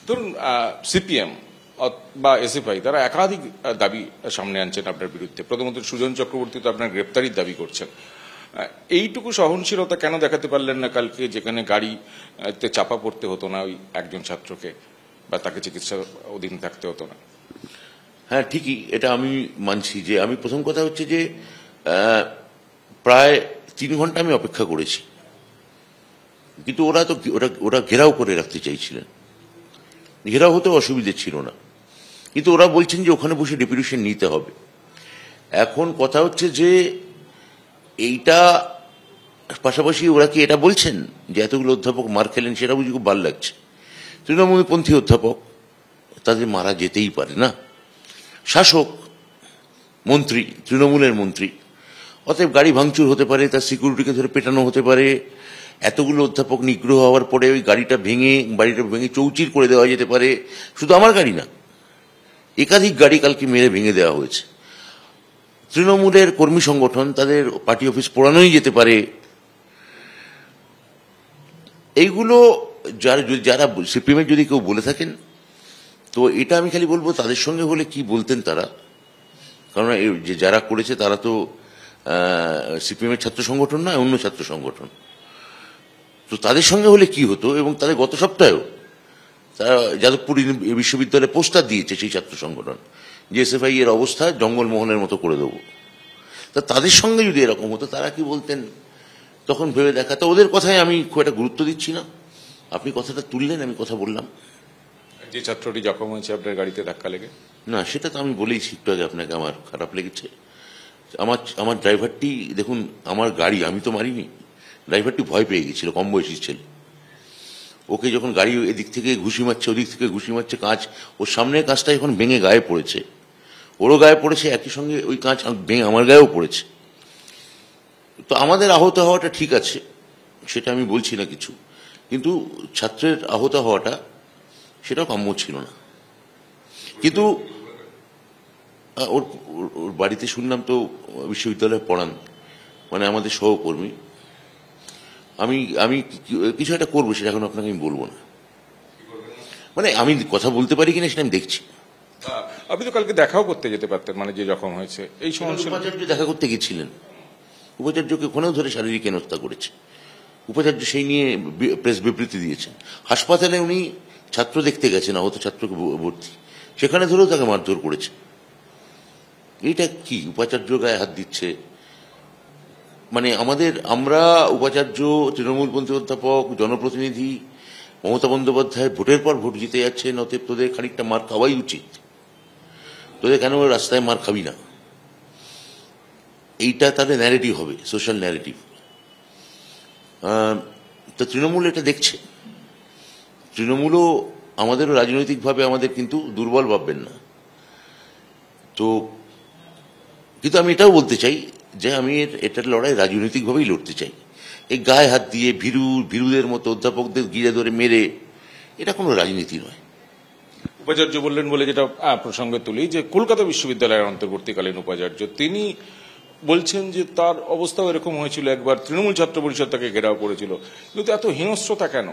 ধরুন সিপিএম বা এসএফআই তারা একাধিক দাবি সামনে আনছেন আপনার বিরুদ্ধে। প্রথমত সুজন চক্রবর্তী তো আপনার গ্রেপ্তারির দাবি করছেন। এইটুকু সহনশীলতা কেন দেখাতে পারলেন না কালকে, যেখানে গাড়িতে চাপা পড়তে হতো না ওই একজন ছাত্রকে, বা তাকে চিকিৎসার অধীনে থাকতে হতো না? হ্যাঁ, ঠিকই, এটা আমি মানছি যে আমি প্রথম কথা হচ্ছে যে প্রায় 3 ঘন্টা আমি অপেক্ষা করেছি, কিন্তু ওরা তো ওরা ঘেরাও করে রাখতে চাইছিলেন। ঘেরাও হতে অসুবিধে ছিল না, কিন্তু ওরা বলছেন যে ওখানে বসে ডেপুটেশন নিতে হবে। এখন কথা হচ্ছে যে এইটা পাশাপাশি ওরা কি এটা বলছেন যে এতগুলো অধ্যাপক মার খেলেন, সেটা বুঝি খুব ভালো লাগছে। তৃণমূলপন্থী অধ্যাপক, তাদের মারা যেতেই পারে না। শাসক মন্ত্রী, তৃণমূলের মন্ত্রী, অতএব গাড়ি ভাঙচুর হতে পারে, তার সিকিউরিটিকে ধরে পেটানো হতে পারে। এতগুলো অধ্যাপক নিগ্রহ হওয়ার পরে ওই বাড়িটা ভেঙে চৌচির করে দেওয়া যেতে পারে। শুধু আমার গাড়ি না, একাধিক গাড়ি কালকে মেরে ভেঙে দেওয়া হয়েছে। তৃণমূলের কর্মী সংগঠন, তাদের পার্টি অফিস পোড়ানোই যেতে পারে। এইগুলো যারা সিপিএমের যদি কেউ বলে থাকেন, তো এটা আমি খালি বলবো তাদের সঙ্গে হলে কি বলতেন তারা, কারণ যে যারা করেছে তারা তো সিপিএমের ছাত্র সংগঠন নয়, অন্য ছাত্র সংগঠন। তো তাদের সঙ্গে হলে কি হতো, এবং তাদের গত সপ্তাহেও তারা যাদবপুর বিশ্ববিদ্যালয়ে পোস্টার দিয়েছে সেই ছাত্র সংগঠন যে এসএফআই এর অবস্থা জঙ্গলমহলের মতো করে দেবো। তা তাদের সঙ্গে যদি এরকম হতো তারা কি বলতেন তখন ভেবে দেখা। তো ওদের কথায় আমি খুব একটা গুরুত্ব দিচ্ছি না। আপনি কথাটা তুললেন, আমি কথা বললাম। যে ছাত্রটি জখম হয়েছে আপনার গাড়িতে ধাক্কা লেগে? না, সেটা তো আমি বলেইছি একটু আগে আপনাকে, আমার খারাপ লেগেছে। আমার ড্রাইভারটি, দেখুন আমার গাড়ি আমি তো মারিনি, ড্রাইভারটি ভয় পেয়ে গেছিল, কম বয়সী ছেলে। ওকে যখন গাড়ি এদিক থেকে ঘুষি মারছে, ওদিক থেকে ঘুষি মারছে, কাঁচ ওর সামনের কাঁচটা এখন ভেঙে গায়ে পড়েছে, ওরও গায়ে পড়েছে, একই সঙ্গে ওই কাঁচ ভেঙে আমার গায়েও পড়েছে। তো আমাদের আহত হওয়াটা ঠিক আছে, সেটা আমি বলছি না কিছু, কিন্তু ছাত্রের আহত হওয়াটা সেটাও কাম্য ছিল না। কিন্তু ওর বাড়িতে শুনলাম তো বিশ্ববিদ্যালয়ে পড়ান, মানে আমাদের সহকর্মী। আমি কিছু একটা করবো, সেটা এখন আপনাকে আমি বলবো না। মানে আমি কথা বলতে পারি কিনা সেটা আমি দেখছি। আপনি তো কালকে দেখাও করতে যেতে পারতেন, মানে যে জখম হয়েছে এই সমস্যা। উপাচার্য দেখা করতে গেছিলেন, উপাচার্যকে ওখানেও ধরে শারীরিক হেনস্থা করেছে। উপাচার্য সেই নিয়ে প্রেস বিবৃতি দিয়েছেন। হাসপাতালে উনি ছাত্র দেখতে গেছেন, আহত ছাত্রকে ভর্তি, সেখানে ধরেও তাকে মারধর করেছে। এইটা কি উপাচার্য গায়ে হাত দিচ্ছে? মানে আমরা উপাচার্য, তৃণমূলপন্থী অধ্যাপক, জনপ্রতিনিধি, মমতা বন্দ্যোপাধ্যায় ভোটের পর ভোট জিতে যাচ্ছেন, অতএব তোদের খানিকটা মার খাওয়াই উচিত। তোদের কেন রাস্তায় মার খাবি না? এইটা তাদের ন্যারেটিভ হবে, সোশ্যাল ন্যারেটিভ। তো তৃণমূল এটা দেখছে। তৃণমূলও আমাদেরও রাজনৈতিকভাবে আমাদের কিন্তু দুর্বল ভাববেন না। তো কিন্তু আমি এটাও বলতে চাই যে আমি এটার লড়াই রাজনৈতিকভাবেই লড়তে চাই। এই গায়ে হাত দিয়ে ভীরুদের মতো অধ্যাপকদের ঘিরে ধরে মেরে, এটা কোনো রাজনীতি নয়। উপাচার্য বললেন বলে যেটা প্রসঙ্গে তুলি, যে কলকাতা বিশ্ববিদ্যালয়ের অন্তর্বর্তীকালীন উপাচার্য, তিনি বলছেন যে তার অবস্থাও এরকম হয়েছিল, একবার তৃণমূল ছাত্র পরিষদ তাকে ঘেরাও করেছিল, কিন্তু এত হিংস্রতা কেন?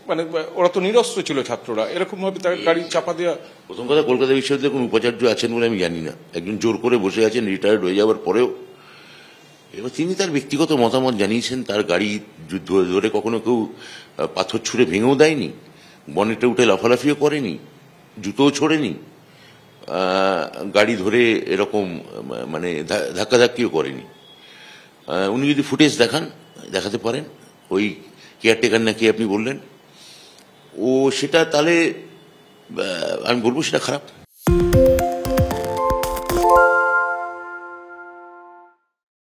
মানে ওরা তো নিরস্ত্র ছিল ছাত্ররা, এরকম ভাবে তার গাড়ি চাপা দেওয়া। প্রথম কথা, কলকাতা বিশ্ববিদ্যালয়ে কোন উপাচার্য আছেন বলে আমি জানি না। একজন জোর করে বসে আছেন রিটায়ার্ড হয়ে যাওয়ার পরেও। এবার তিনি তার ব্যক্তিগত মতামত জানিয়েছেন। তার গাড়ি ধরে কখনো কেউ পাথর ছুঁড়ে ভেঙেও দেয়নি, বনেটে উঠে লাফালাফিও করেনি, জুতোও ছোড়েনি, গাড়ি ধরে এরকম মানে ধাক্কাধাক্কিও করেনি। উনি যদি ফুটেজ দেখাতে পারেন, ওই কেয়ারটেকার নাকি আপনি বললেন, ও সেটা তাহলে আমি বলবো সেটা খারাপ।